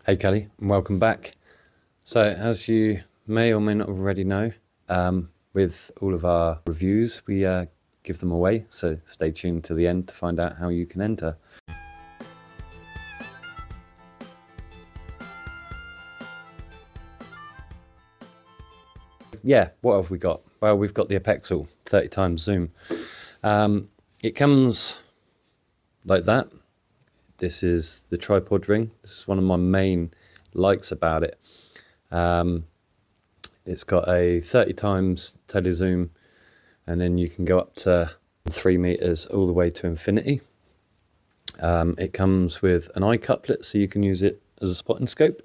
Hey Kelly, and welcome back. So as you may or may not already know, with all of our reviews, we give them away. So stay tuned to the end to find out how you can enter. Yeah, what have we got? Well, we've got the apexel 30 times zoom. It comes like that. This is the tripod ring. This is one of my main likes about it. It's got a 30 times telezoom, and then you can go up to 3 meters all the way to infinity. It comes with an eye couplet, so you can use it as a spotting scope.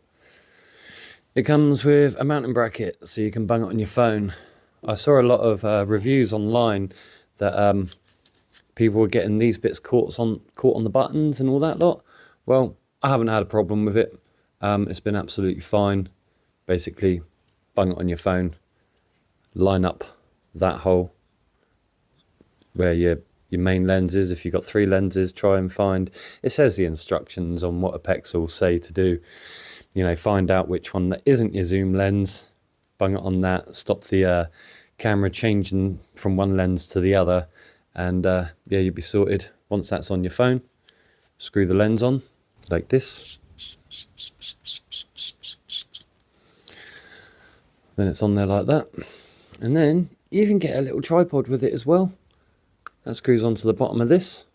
It comes with a mounting bracket, so you can bung it on your phone. I saw a lot of reviews online that people were getting these bits caught on the buttons and all that lot. Well, I haven't had a problem with it. It's been absolutely fine. Basically, bung it on your phone, line up that hole where your main lens is. If you've got 3 lenses, try and find, it says the instructions on what apexel say to do. You know, find out which one that isn't your zoom lens, bung it on that, stop the camera changing from one lens to the other, and yeah, you'll be sorted. Once that's on your phone, screw the lens on like this. Then it's on there like that. And then you even get a little tripod with it as well. That screws onto the bottom of this.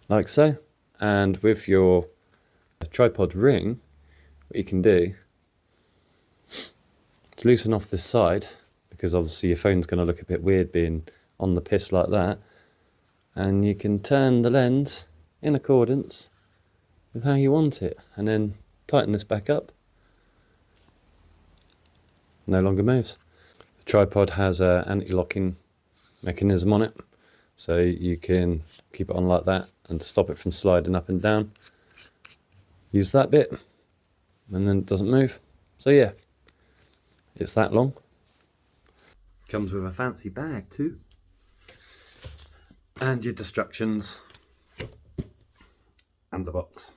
Like so. And with your tripod ring, what you can do is loosen off this side, because obviously your phone's going to look a bit weird being on the piss like that. And you can turn the lens in accordance with how you want it, and then tighten this back up. No longer moves. The tripod has an anti-locking mechanism on it, so you can keep it on like that and stop it from sliding up and down. Use that bit, and then it doesn't move. So yeah, it's that long. Comes with a fancy bag too, and your distractions, and the box.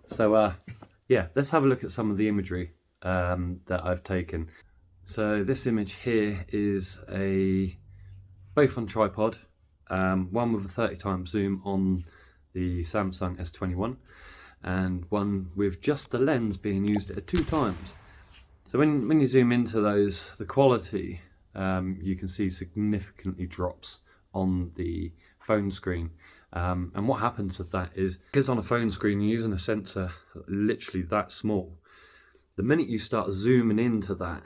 So yeah, let's have a look at some of the imagery that I've taken. So this image here is both on tripod, one with a 30 times zoom on the Samsung S21, and one with just the lens being used at 2 times. So when you zoom into those, the quality you can see significantly drops on the phone screen. And what happens with that is, because on a phone screen you're using a sensor literally that small, the minute you start zooming into that,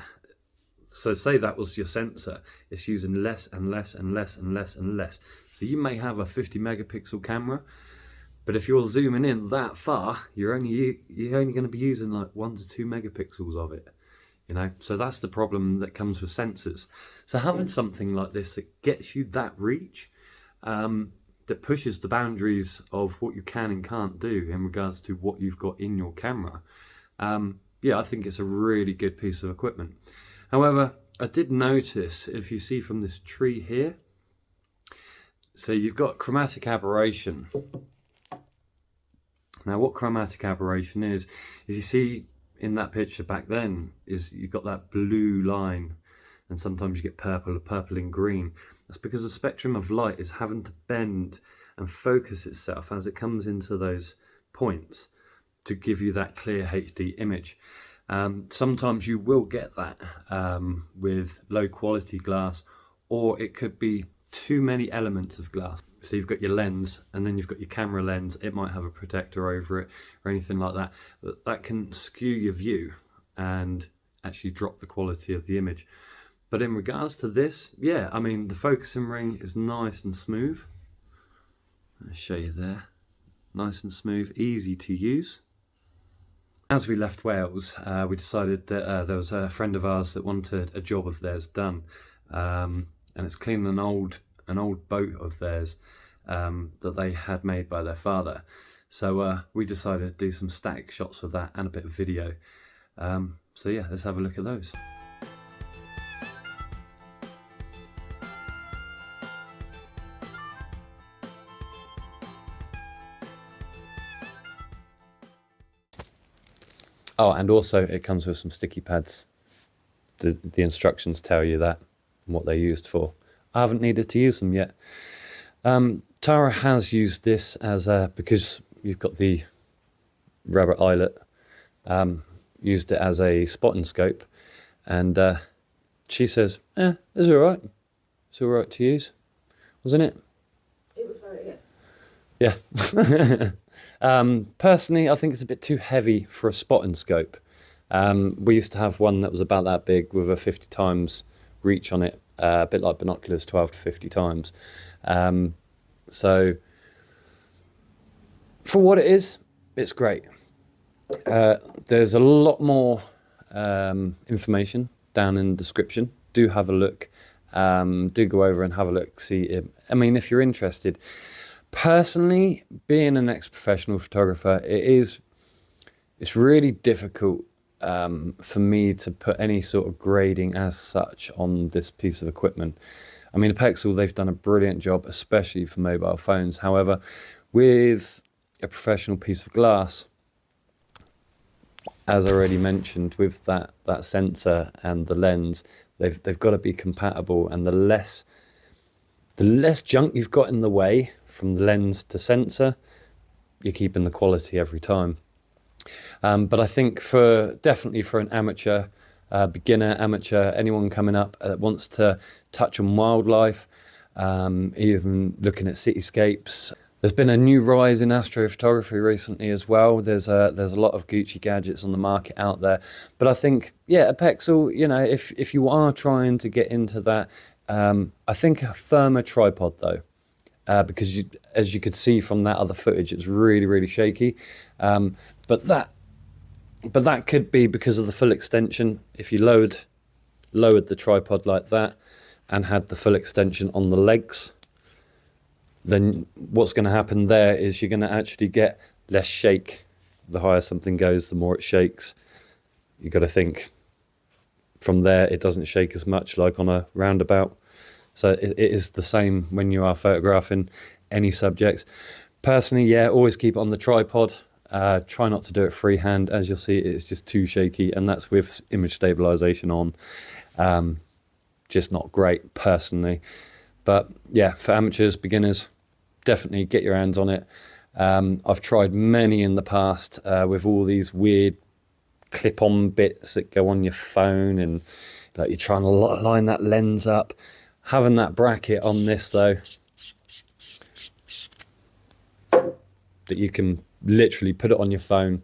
so say that was your sensor, it's using less and less and less and less and less. So you may have a 50 megapixel camera, but if you're zooming in that far, you're only going to be using like 1 to 2 megapixels of it. You know, so that's the problem that comes with sensors. So having something like this that gets you that reach, that pushes the boundaries of what you can and can't do in regards to what you've got in your camera, yeah, I think it's a really good piece of equipment. However, I did notice, if you see from this tree here, so you've got chromatic aberration. Now what chromatic aberration is you see in that picture back then, is you've got that blue line, and sometimes you get purple and green. That's because the spectrum of light is having to bend and focus itself as it comes into those points to give you that clear HD image. Sometimes you will get that with low quality glass, or it could be too many elements of glass. So you've got your lens, and then you've got your camera lens. It might have a protector over it or anything like that. That can skew your view and actually drop the quality of the image. But in regards to this, yeah, I mean, the focusing ring is nice and smooth. I'll show you there. Nice and smooth, easy to use. As we left Wales, we decided that there was a friend of ours that wanted a job of theirs done, and it's cleaning an old boat of theirs that they had made by their father. So we decided to do some static shots of that and a bit of video. So yeah, let's have a look at those. Oh, and also it comes with some sticky pads. The instructions tell you that and what they're used for. I haven't needed to use them yet. Tara has used this as because you've got the rabbit eyelet, used it as a spotting scope, and she says, it's all right. It's all right to use, wasn't it? It was very, yeah. Yeah. Personally, I think it's a bit too heavy for a spotting scope. We used to have one that was about that big with a 50 times reach on it, a bit like binoculars, 12 to 50 times. So for what it is, it's great. There's a lot more information down in the description. Do have a look. Do go over and have a look. See it. I mean, if you're interested. Personally, being an ex-professional photographer, it's really difficult for me to put any sort of grading as such on this piece of equipment. I mean, apexel, they've done a brilliant job, especially for mobile phones. However, with a professional piece of glass, as I already mentioned, with that sensor and the lens, they've got to be compatible, and the less junk you've got in the way from the lens to sensor, you're keeping the quality every time. But I think definitely for an amateur, beginner, amateur, anyone coming up that wants to touch on wildlife, even looking at cityscapes. There's been a new rise in astrophotography recently as well. There's a lot of Gucci gadgets on the market out there. But I think, yeah, apexel, if you are trying to get into that, I think a firmer tripod though, because as you could see from that other footage, it's really, really shaky. But that could be because of the full extension. If you lowered the tripod like that and had the full extension on the legs, then what's going to happen there is you're going to actually get less shake. The higher something goes, the more it shakes. You've got to think from there, it doesn't shake as much like on a roundabout. So it is the same when you are photographing any subjects. Personally, yeah, always keep it on the tripod. Try not to do it freehand. As you'll see, it's just too shaky, and that's with image stabilization on. Just not great personally. But yeah, for amateurs, beginners, definitely get your hands on it. I've tried many in the past with all these weird clip-on bits that go on your phone, and like you're trying to line that lens up. Having that bracket on this though, that you can literally put it on your phone,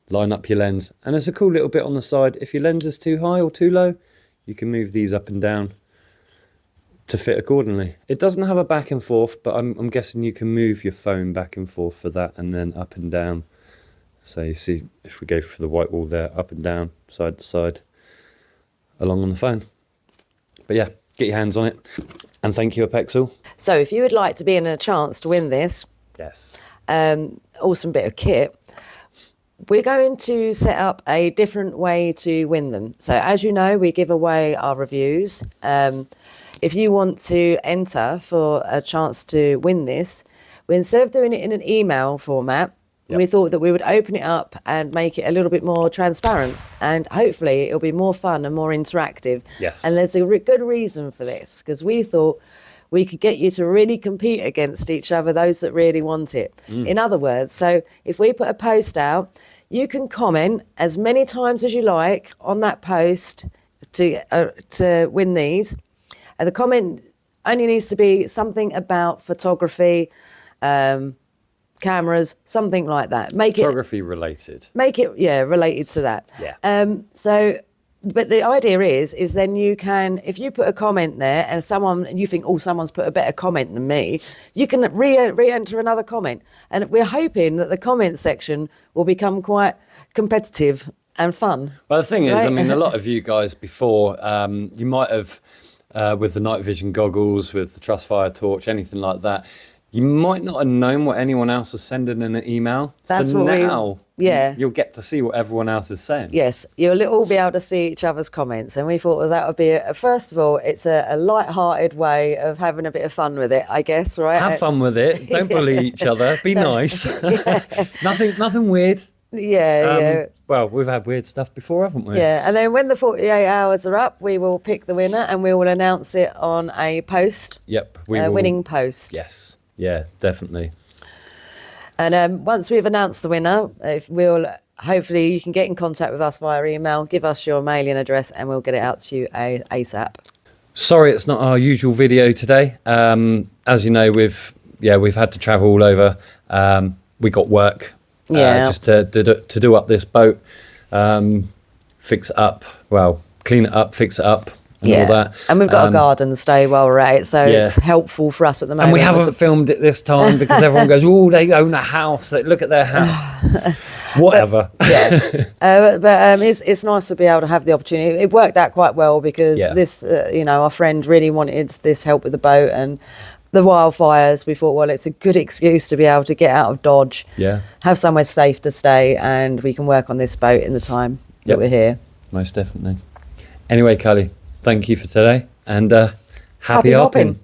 line up your lens, and there's a cool little bit on the side. If your lens is too high or too low, you can move these up and down to fit accordingly. It doesn't have a back and forth, but I'm guessing you can move your phone back and forth for that, and then up and down. So you see, if we go for the white wall there, up and down, side to side, along on the phone. But yeah, get your hands on it. And thank you, apexel. So if you would like to be in a chance to win this, Yes. awesome bit of kit, we're going to set up a different way to win them. So as you know, we give away our reviews. If you want to enter for a chance to win this, instead of doing it in an email format, we thought that we would open it up and make it a little bit more transparent, and hopefully it'll be more fun and more interactive. Yes. And there's a good reason for this, because we thought we could get you to really compete against each other, those that really want it. In other words, so if we put a post out, you can comment as many times as you like on that post to win these. And the comment only needs to be something about photography, cameras, something like that. Photography related. Make it, yeah, related to that. Yeah. But the idea is then you can, if you put a comment there and you think, oh, someone's put a better comment than me, you can re-enter another comment. And we're hoping that the comment section will become quite competitive and fun. Well, the thing is, right? I mean, a lot of you guys before, you might have, with the night vision goggles, with the Trustfire torch, anything like that, you might not have known what anyone else was sending in an email. That's so what now yeah. you'll get to see what everyone else is saying. Yes, you'll all be able to see each other's comments. And we thought that would be, first of all, it's a light-hearted way of having a bit of fun with it, I guess, right? Have fun with it. Don't bully each other. Be nice. Nothing weird. Yeah. well, we've had weird stuff before, haven't we? Yeah, and then when the 48 hours are up, we will pick the winner and we will announce it on a post. Yep. We will. Winning post. Yes. Yeah, definitely. And once we've announced the winner, hopefully you can get in contact with us via email, give us your mailing address, and we'll get it out to you ASAP. Sorry, it's not our usual video today. As you know, we've had to travel all over. We got work just to do up this boat, fix it up. Well, clean it up, fix it up, and all that. And we've got a garden stay while we're at it, so it's helpful for us at the moment. And we haven't filmed it this time because everyone goes, "Oh, they own a house. They look at their house." Whatever. But it's nice to be able to have the opportunity. It worked out quite well because this, our friend really wanted this help with the boat and the wildfires. We thought, well, it's a good excuse to be able to get out of Dodge, have somewhere safe to stay, and we can work on this boat in the time that we're here. Most definitely. Anyway, Kylie, thank you for today, and happy hopping.